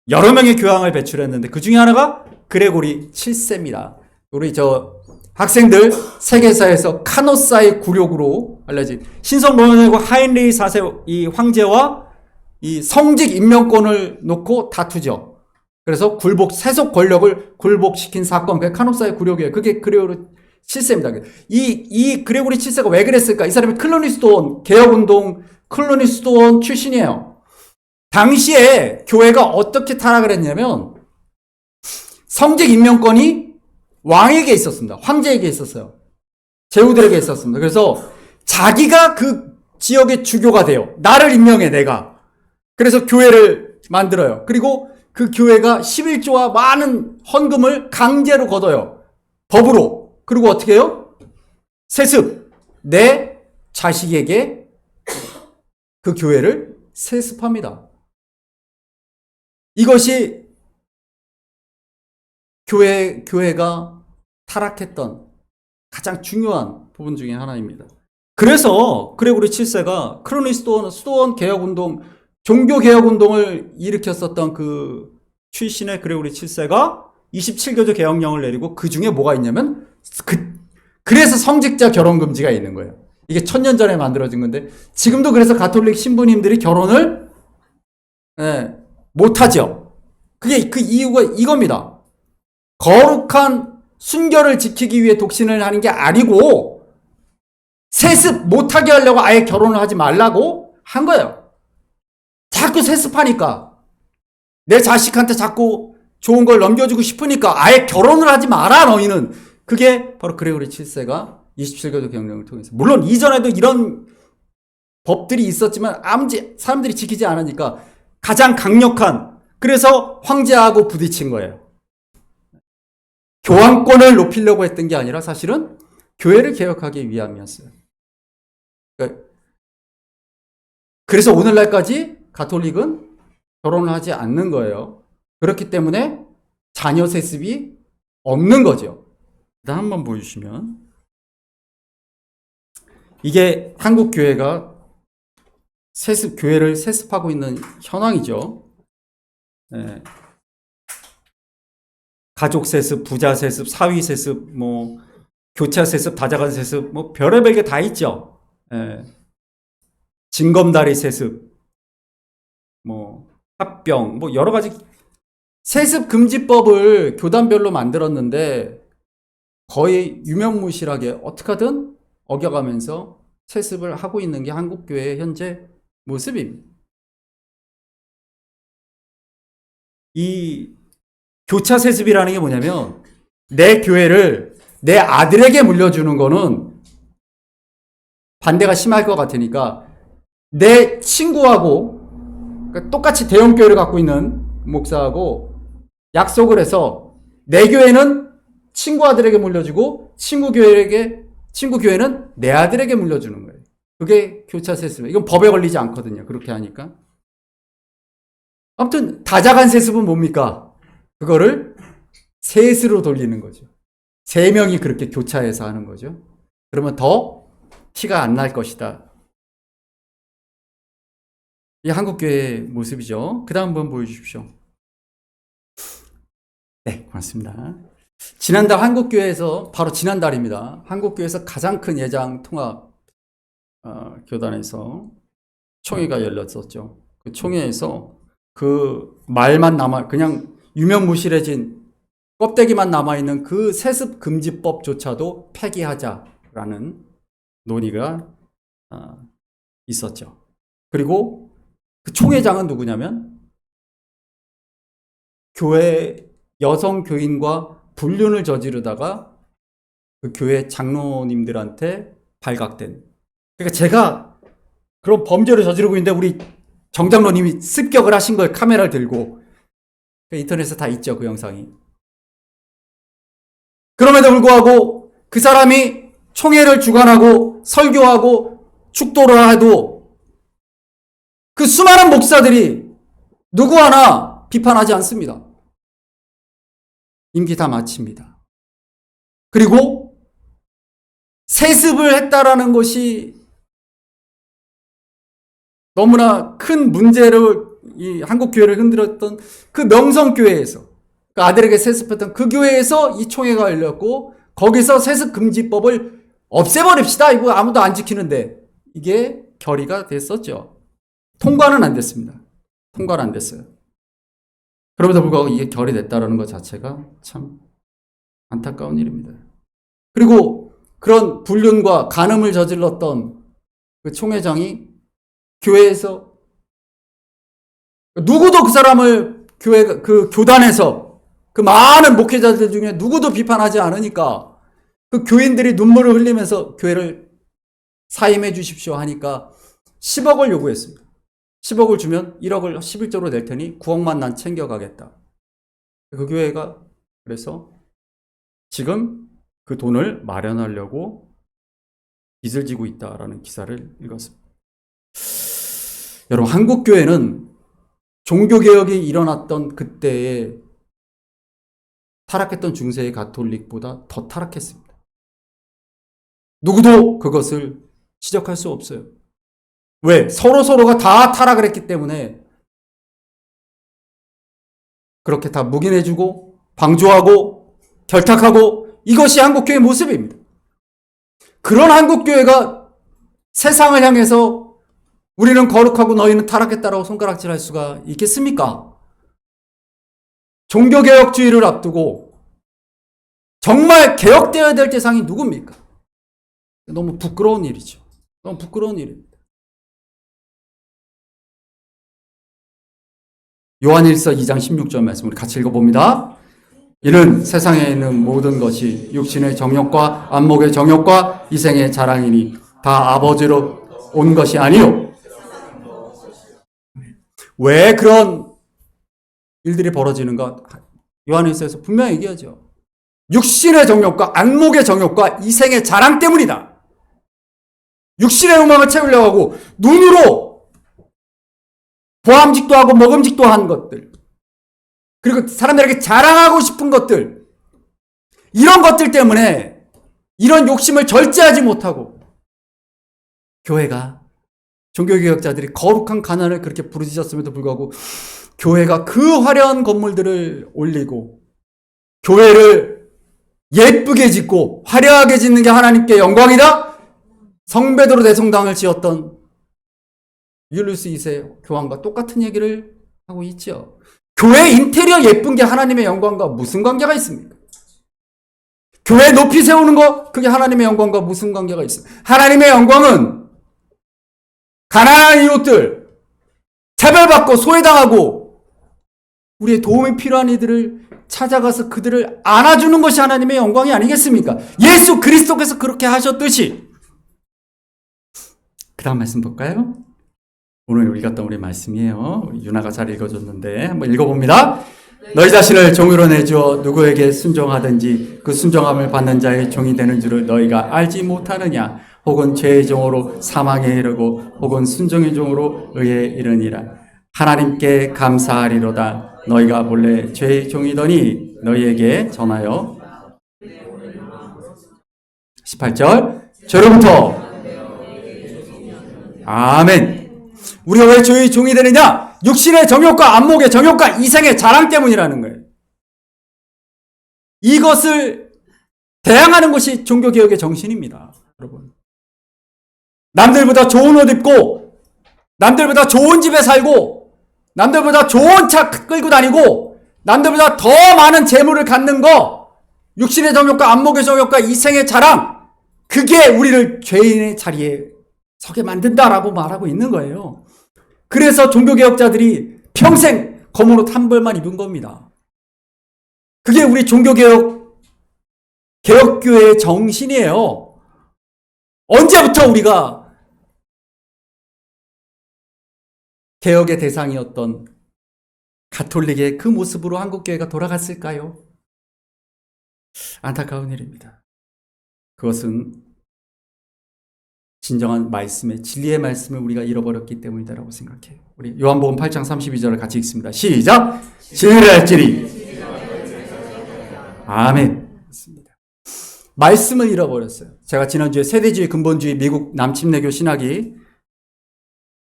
Speaker 1: 여러 명의 교황을 배출했는데 그 중에 하나가 그레고리 7세입니다. 우리 학생들 세계사에서 카노사의 굴욕으로 알려진 신성 로마제국 하인리 4세 이 황제와 이 성직 임명권을 놓고 다투죠. 그래서 세속 권력을 굴복시킨 사건, 그게 카노사의 굴욕이에요. 그게 그레고리 7세입니다. 이 그레고리 7세가 왜 그랬을까? 이 사람이 클루니 수도원 개혁운동 클루니 수도원 출신이에요. 당시에 교회가 어떻게 타락을 했냐면 성직 임명권이 왕에게 있었습니다. 황제에게 있었어요. 제후들에게 있었습니다. 그래서 자기가 그 지역의 주교가 돼요. 나를 임명해, 내가. 그래서 교회를 만들어요. 그리고 그 교회가 11조와 많은 헌금을 강제로 걷어요. 법으로. 그리고 어떻게 해요? 세습. 내 자식에게 그 교회를 세습합니다. 이것이 교회가 타락했던 가장 중요한 부분 중에 하나입니다. 그래서 그레고리 7세가 클루니 수도원 개혁운동, 종교개혁운동을 일으켰었던 그 출신의 그레고리 7세가 27교조 개혁령을 내리고 그 중에 뭐가 있냐면 그래서 성직자 결혼금지가 있는 거예요. 이게 1000년 전에 만들어진 건데 지금도 그래서 가톨릭 신부님들이 결혼을 못하죠. 그게 그 이유가 이겁니다. 거룩한 순결을 지키기 위해 독신을 하는 게 아니고 세습 못하게 하려고 아예 결혼을 하지 말라고 한 거예요. 자꾸 세습하니까 내 자식한테 자꾸 좋은 걸 넘겨주고 싶으니까 아예 결혼을 하지 마라 너희는. 그게 바로 그레고리 7세가 27교조 개혁령을 통해서, 물론 이전에도 이런 법들이 있었지만 사람들이 지키지 않으니까 가장 강력한, 그래서 황제하고 부딪힌 거예요. 교황권을 높이려고 했던 게 아니라 사실은 교회를 개혁하기 위함이었어요. 그래서 오늘날까지 가톨릭은 결혼을 하지 않는 거예요. 그렇기 때문에 자녀 세습이 없는 거죠. 다음 한번 보여주시면, 이게 한국 교회가 교회를 세습하고 있는 현황이죠. 네. 가족 세습, 부자 세습, 사위 세습, 교차 세습, 다자간 세습, 별의별 게 다 있죠. 예. 징검다리 세습, 합병, 여러 가지 세습 금지법을 교단별로 만들었는데 거의 유명무실하게 어떻게 하든 어겨가면서 세습을 하고 있는 게 한국교회의 현재 모습입니다. 이 교차 세습이라는 게 뭐냐면 내 교회를 내 아들에게 물려주는 거는 반대가 심할 것 같으니까 내 친구하고, 그러니까 똑같이 대형교회를 갖고 있는 목사하고 약속을 해서 내 교회는 친구 아들에게 물려주고 친구 교회는 내 아들에게 물려주는 거예요. 그게 교차 세습이에요. 이건 법에 걸리지 않거든요. 그렇게 하니까. 아무튼 다자간 세습은 뭡니까? 그거를 셋으로 돌리는 거죠. 3명이 그렇게 교차해서 하는 거죠. 그러면 더 티가 안 날 것이다. 이 한국교회의 모습이죠. 그 다음 한번 보여주십시오. 네, 고맙습니다. 지난달 한국교회에서, 바로 지난달입니다. 한국교회에서 가장 큰 예장 통합 교단에서 총회가 열렸었죠. 그 총회에서 그 말만 그냥 유명무실해진 껍데기만 남아있는 그 세습금지법조차도 폐기하자라는 논의가 있었죠. 그리고 그 총회장은 누구냐면 교회 여성 교인과 불륜을 저지르다가 그 교회 장로님들한테 발각된. 그러니까 제가 그런 범죄를 저지르고 있는데 우리 정장로님이 습격을 하신 거예요. 카메라를 들고. 인터넷에 다 있죠, 그 영상이. 그럼에도 불구하고 그 사람이 총회를 주관하고 설교하고 축도를 해도 그 수많은 목사들이 누구 하나 비판하지 않습니다. 임기 다 마칩니다. 그리고 세습을 했다라는 것이 너무나 큰 문제를 이 한국 교회를 흔들었던 그 명성교회에서 그 아들에게 세습했던 그 교회에서 이 총회가 열렸고 거기서 세습금지법을 없애버립시다. 이거 아무도 안 지키는데 이게 결의가 됐었죠. 통과는 안 됐습니다. 통과는 안 됐어요. 그럼에도 불구하고 이게 결의됐다는 것 자체가 참 안타까운 일입니다. 그리고 그런 불륜과 간음을 저질렀던 그 총회장이 교회에서 누구도 그 사람을 그 교단에서 그 많은 목회자들 중에 누구도 비판하지 않으니까 그 교인들이 눈물을 흘리면서 교회를 사임해 주십시오 하니까 10억을 요구했습니다. 10억을 주면 1억을 11조로 낼 테니 9억만 난 챙겨가겠다. 그 교회가 그래서 지금 그 돈을 마련하려고 빚을 지고 있다라는 기사를 읽었습니다. 여러분, 한국교회는 종교개혁이 일어났던 그때에 타락했던 중세의 가톨릭보다 더 타락했습니다. 누구도 그것을 지적할 수 없어요. 왜? 서로가 다 타락을 했기 때문에 그렇게 다 묵인해주고 방조하고 결탁하고 이것이 한국교회의 모습입니다. 그런 한국교회가 세상을 향해서 우리는 거룩하고 너희는 타락했다라고 손가락질할 수가 있겠습니까? 종교개혁주의를 앞두고 정말 개혁되어야 될 대상이 누굽니까? 너무 부끄러운 일이죠. 너무 부끄러운 일입니다. 요한일서 2장 16절 말씀 우리 같이 읽어봅니다. 이는 세상에 있는 모든 것이 육신의 정욕과 안목의 정욕과 이생의 자랑이니 다 아버지로 온 것이 아니요. 왜 그런 일들이 벌어지는가? 요한일서에서 분명히 얘기하죠. 육신의 정욕과 안목의 정욕과 이생의 자랑 때문이다. 육신의 욕망을 채우려고 하고 눈으로 보암직도 하고 먹음직도 한 것들, 그리고 사람들에게 자랑하고 싶은 것들, 이런 것들 때문에 이런 욕심을 절제하지 못하고 교회가, 종교개혁자들이 거룩한 가난을 그렇게 부르짖었음에도 불구하고 교회가 그 화려한 건물들을 올리고 교회를 예쁘게 짓고 화려하게 짓는 게 하나님께 영광이다? 성베드로 대성당을 지었던 율리우스 2세 교황과 똑같은 얘기를 하고 있죠. 교회 인테리어 예쁜 게 하나님의 영광과 무슨 관계가 있습니까? 교회 높이 세우는 거, 그게 하나님의 영광과 무슨 관계가 있습니까? 하나님의 영광은 가난한 이웃들, 차별받고 소외당하고 우리의 도움이 필요한 이들을 찾아가서 그들을 안아주는 것이 하나님의 영광이 아니겠습니까? 예수 그리스도께서 그렇게 하셨듯이. 그 다음 말씀 볼까요? 오늘 읽었던 우리 말씀이에요. 유나가 잘 읽어줬는데 한번 읽어봅니다. 너희 자신을 종으로 내주어 누구에게 순종하든지 그 순종함을 받는 자의 종이 되는 줄을 너희가 알지 못하느냐? 혹은 죄의 종으로 사망에 이르고 혹은 순종의 종으로 의에 이르니라. 하나님께 감사하리로다. 너희가 본래 죄의 종이더니 너희에게 전하여 18절 죄로부터 아멘. 우리가 왜 죄의 종이 되느냐? 육신의 정욕과 안목의 정욕과 이생의 자랑 때문이라는 거예요. 이것을 대항하는 것이 종교개혁의 정신입니다. 여러분. 남들보다 좋은 옷 입고, 남들보다 좋은 집에 살고, 남들보다 좋은 차 끌고 다니고, 남들보다 더 많은 재물을 갖는 거, 육신의 정욕과 안목의 정욕과 이생의 자랑, 그게 우리를 죄인의 자리에 서게 만든다라고 말하고 있는 거예요. 그래서 종교개혁자들이 평생 검은 옷 한 벌만 입은 겁니다. 그게 우리 개혁교회의 정신이에요. 언제부터 우리가 개혁의 대상이었던 가톨릭의 그 모습으로 한국교회가 돌아갔을까요? 안타까운 일입니다. 그것은 진정한 말씀의 진리의 말씀을 우리가 잃어버렸기 때문이다라고 생각해요. 우리 요한복음 8장 32절을 같이 읽습니다. 시작! 진리를 알지니 아멘. 말씀을 잃어버렸어요. 제가 지난주에 세대주의, 근본주의, 미국 남침내교 신학에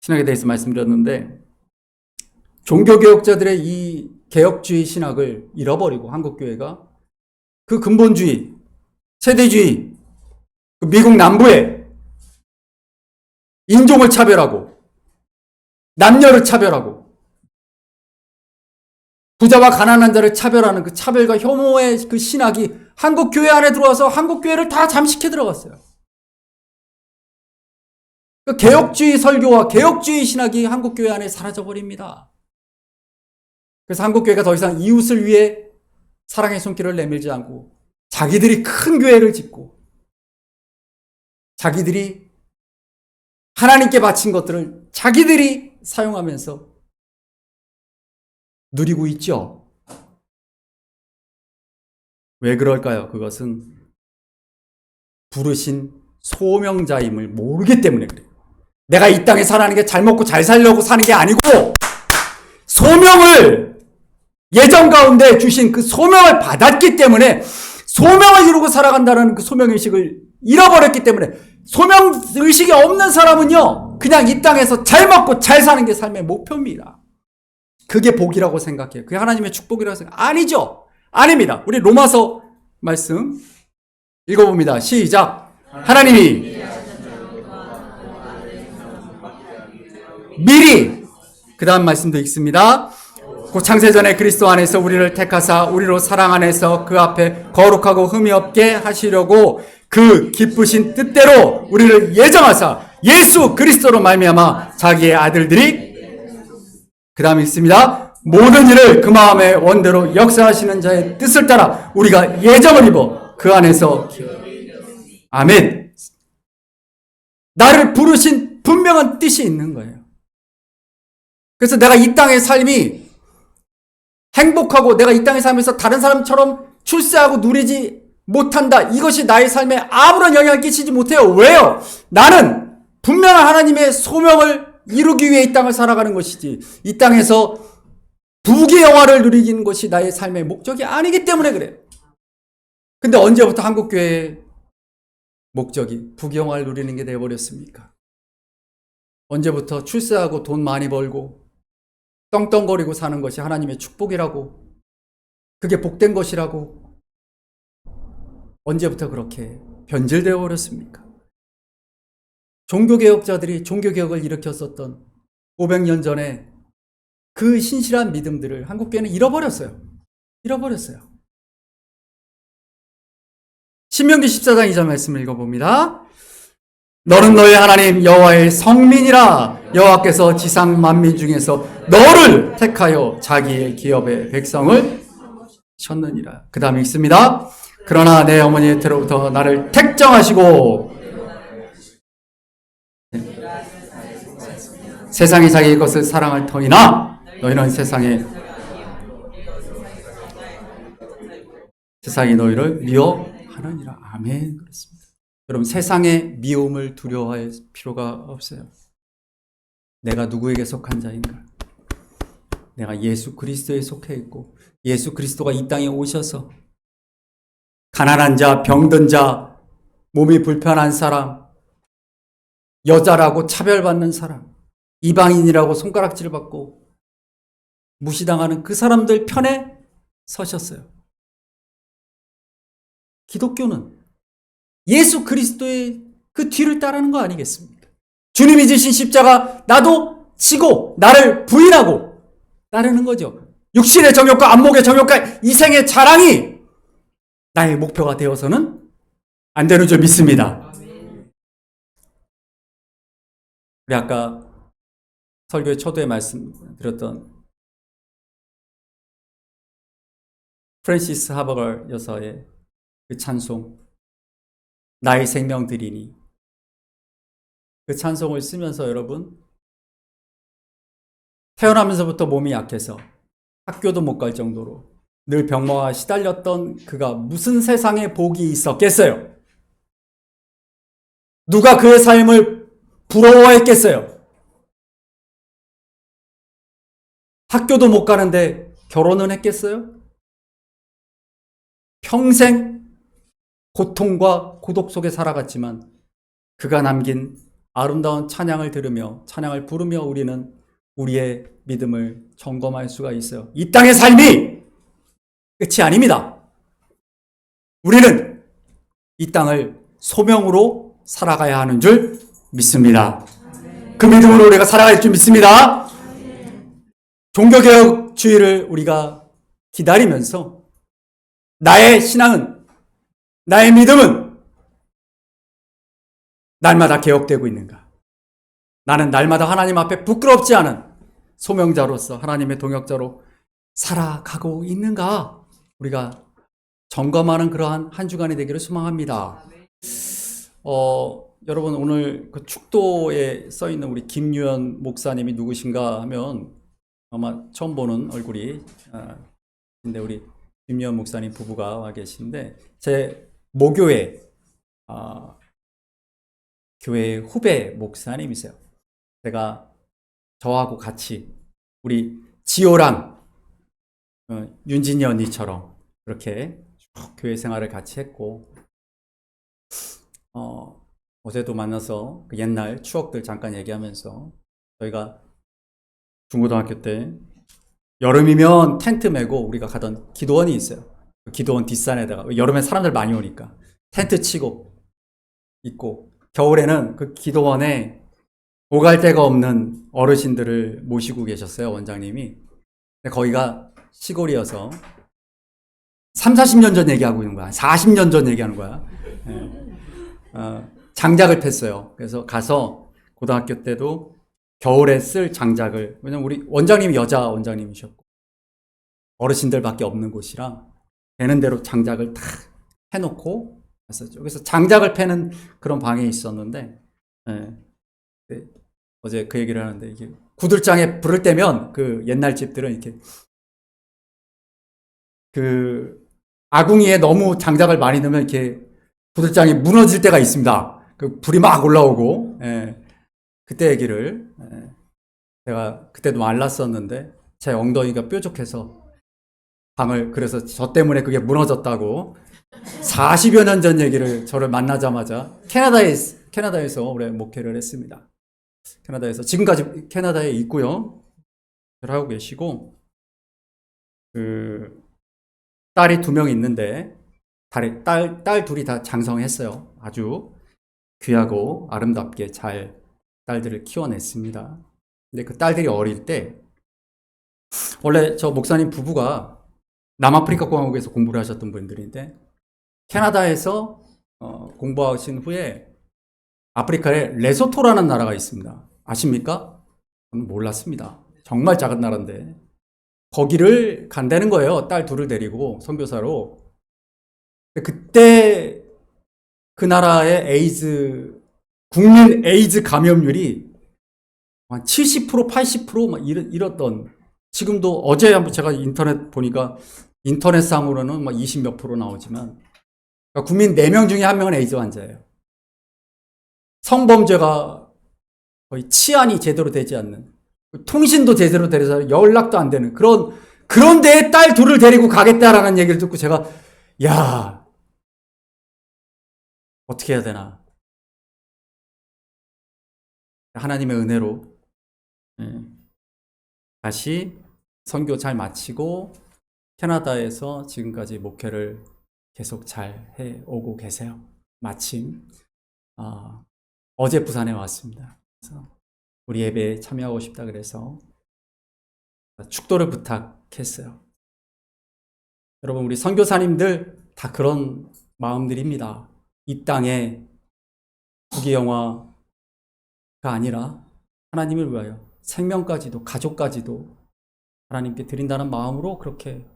Speaker 1: 대해서 말씀드렸는데, 종교개혁자들의 이 개혁주의 신학을 잃어버리고 한국교회가 그 근본주의, 세대주의, 그 미국 남부에 인종을 차별하고 남녀를 차별하고 부자와 가난한 자를 차별하는 그 차별과 혐오의 그 신학이 한국교회 안에 들어와서 한국교회를 다 잠식해 들어갔어요. 그 개혁주의 설교와 개혁주의 신학이 한국교회 안에 사라져버립니다. 그래서 한국교회가 더 이상 이웃을 위해 사랑의 손길을 내밀지 않고 자기들이 큰 교회를 짓고 자기들이 하나님께 바친 것들을 자기들이 사용하면서 누리고 있죠. 왜 그럴까요? 그것은 부르신 소명자임을 모르기 때문에 그래요. 내가 이 땅에 살아가는 게 잘 먹고 잘 살려고 사는 게 아니고 소명을 예정 가운데 주신 그 소명을 받았기 때문에 소명을 이루고 살아간다는 그 소명의식을 잃어버렸기 때문에 소명의식이 없는 사람은요 그냥 이 땅에서 잘 먹고 잘 사는 게 삶의 목표입니다. 그게 복이라고 생각해요. 그게 하나님의 축복이라고 생각해요. 아니죠. 아닙니다. 우리 로마서 말씀 읽어봅니다. 시작. 하나님이 미리 그 다음 말씀도 읽습니다. 그 창세전에 그리스도 안에서 우리를 택하사 우리로 사랑 안에서 그 앞에 거룩하고 흠이 없게 하시려고 그 기쁘신 뜻대로 우리를 예정하사 예수 그리스도로 말미암아 자기의 아들들이 그 다음 읽습니다. 모든 일을 그 마음의 원대로 역사하시는 자의 뜻을 따라 우리가 예정을 입어 그 안에서 아멘. 나를 부르신 분명한 뜻이 있는 거예요. 그래서 내가 이 땅의 삶이 행복하고 내가 이 땅에 살면서 다른 사람처럼 출세하고 누리지 못한다. 이것이 나의 삶에 아무런 영향을 끼치지 못해요. 왜요? 나는 분명한 하나님의 소명을 이루기 위해 이 땅을 살아가는 것이지 이 땅에서 부귀 영화를 누리는 것이 나의 삶의 목적이 아니기 때문에 그래요. 근데 언제부터 한국교회의 목적이 부귀 영화를 누리는 게 되어버렸습니까? 언제부터 출세하고 돈 많이 벌고 떵떵거리고 사는 것이 하나님의 축복이라고 그게 복된 것이라고 언제부터 그렇게 변질되어 버렸습니까? 종교개혁자들이 종교개혁을 일으켰었던 500년 전에 그 신실한 믿음들을 한국교회는 잃어버렸어요. 신명기 14장 2절 말씀을 읽어봅니다. 너는 너의 하나님 여호와의 성민이라. 여호와께서 지상 만민 중에서 너를 택하여 자기의 기업의 백성을 쳤느니라. 그 다음 읽습니다. 그러나 내 어머니의 태로부터 나를 택정하시고 세상이 자기의 것을 사랑할 터이나 너희는 세상이 너희를 미워하느니라. 아멘. 그렇습니다. 여러분, 세상의 미움을 두려워할 필요가 없어요. 내가 누구에게 속한 자인가? 내가 예수 그리스도에 속해 있고 예수 그리스도가 이 땅에 오셔서 가난한 자, 병든 자, 몸이 불편한 사람, 여자라고 차별받는 사람, 이방인이라고 손가락질 받고 무시당하는 그 사람들 편에 서셨어요. 기독교는 예수 그리스도의 그 뒤를 따르는 거 아니겠습니까? 주님이 지신 십자가 나도 지고 나를 부인하고 따르는 거죠. 육신의 정욕과 안목의 정욕과 이생의 자랑이 나의 목표가 되어서는 안 되는 줄 믿습니다. 우리 아까 설교의 초두에 말씀드렸던 프랜시스 하버걸 여사의 그 찬송, 나의 생명 드리니, 그 찬송을 쓰면서 여러분, 태어나면서부터 몸이 약해서 학교도 못 갈 정도로 늘 병마와 시달렸던 그가 무슨 세상에 복이 있었겠어요? 누가 그의 삶을 부러워했겠어요? 학교도 못 가는데 결혼은 했겠어요? 평생 고통과 고독 속에 살아갔지만 그가 남긴 아름다운 찬양을 들으며 찬양을 부르며 우리는 우리의 믿음을 점검할 수가 있어요. 이 땅의 삶이 끝이 아닙니다. 우리는 이 땅을 소명으로 살아가야 하는 줄 믿습니다. 그 믿음으로 우리가 살아갈 줄 믿습니다. 종교개혁주의를 우리가 기다리면서 나의 신앙은, 나의 믿음은 날마다 개혁되고 있는가? 나는 날마다 하나님 앞에 부끄럽지 않은 소명자로서 하나님의 동역자로 살아가고 있는가? 우리가 점검하는 그러한 한 주간이 되기를 소망합니다. 여러분 오늘 그 축도에 써 있는 우리 김유연 목사님이 누구신가 하면 아마 처음 보는 얼굴이 근데 우리 김유연 목사님 부부가 와 계신데 제 모교회 교회 후배 목사님이세요. 제가 저하고 같이 우리 지호랑 윤진이 언니처럼 그렇게 쭉 교회 생활을 같이 했고 어제도 만나서 그 옛날 추억들 잠깐 얘기하면서 저희가 중고등학교 때 여름이면 텐트 메고 우리가 가던 기도원이 있어요. 그 기도원 뒷산에다가 여름에 사람들 많이 오니까 텐트 치고 있고 겨울에는 그 기도원에 오갈 데가 없는 어르신들을 모시고 계셨어요. 원장님이. 근데 거기가 시골이어서 30-40년 전 얘기하고 있는 거야. 40년 전 얘기하는 거야. 장작을 폈어요. 그래서 가서 고등학교 때도 겨울에 쓸 장작을, 왜냐면 우리 원장님이 여자 원장님이셨고 어르신들밖에 없는 곳이라 되는 대로 장작을 다 해놓고 했었죠. 그래서 장작을 패는 그런 방에 있었는데 어제 그 얘기를 하는데 이게 구들장에 불을 떼면 그 옛날 집들은 이렇게 그 아궁이에 너무 장작을 많이 넣으면 이렇게 구들장이 무너질 때가 있습니다. 그 불이 막 올라오고 그때 얘기를 제가 그때도 말랐었는데 제 엉덩이가 뾰족해서 방을 그래서 저 때문에 그게 무너졌다고 40여 년 전 얘기를 저를 만나자마자 캐나다에서 올해 목회를 했습니다. 캐나다에서 지금까지 캐나다에 있고요. 하고 계시고 그 딸이 2명 있는데 딸 둘이 다 장성했어요. 아주 귀하고 아름답게 잘 딸들을 키워냈습니다. 근데 그 딸들이 어릴 때 원래 저 목사님 부부가 남아프리카 공화국에서 공부를 하셨던 분들인데 캐나다에서 공부하신 후에 아프리카에 레소토라는 나라가 있습니다. 아십니까? 저는 몰랐습니다. 정말 작은 나라인데 거기를 간다는 거예요. 딸 둘을 데리고 선교사로. 그때 그 나라의 국민 에이즈 감염률이 한 70%, 80% 이랬던, 지금도 어제 한번 제가 인터넷 보니까 인터넷상으로는 20 몇 프로 나오지만 그러니까 국민 4명 중에 1명은 에이즈 환자예요. 성범죄가 거의 치안이 제대로 되지 않는, 통신도 제대로 되서 연락도 안 되는 그런 데에 딸 둘을 데리고 가겠다라는 얘기를 듣고 제가 야, 어떻게 해야 되나. 하나님의 은혜로 다시 선교 잘 마치고 캐나다에서 지금까지 목회를 계속 잘 해오고 계세요. 마침 어제 부산에 왔습니다. 그래서 우리 예배에 참여하고 싶다 그래서 축도를 부탁했어요. 여러분, 우리 선교사님들 다 그런 마음들입니다. 이 땅에 부귀영화가 아니라 하나님을 위하여 생명까지도 가족까지도 하나님께 드린다는 마음으로 그렇게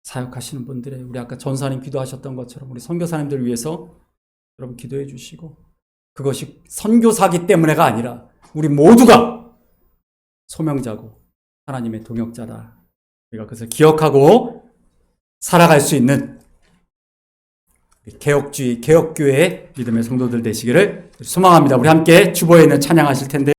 Speaker 1: 사역하시는 분들의, 우리 아까 전사님 기도하셨던 것처럼 우리 선교사님들을 위해서 여러분 기도해 주시고, 그것이 선교사기 때문에가 아니라 우리 모두가 소명자고 하나님의 동역자다. 우리가 그것을 기억하고 살아갈 수 있는 개혁주의, 개혁교회의 믿음의 성도들 되시기를 소망합니다. 우리 함께 주보에 있는 찬양하실 텐데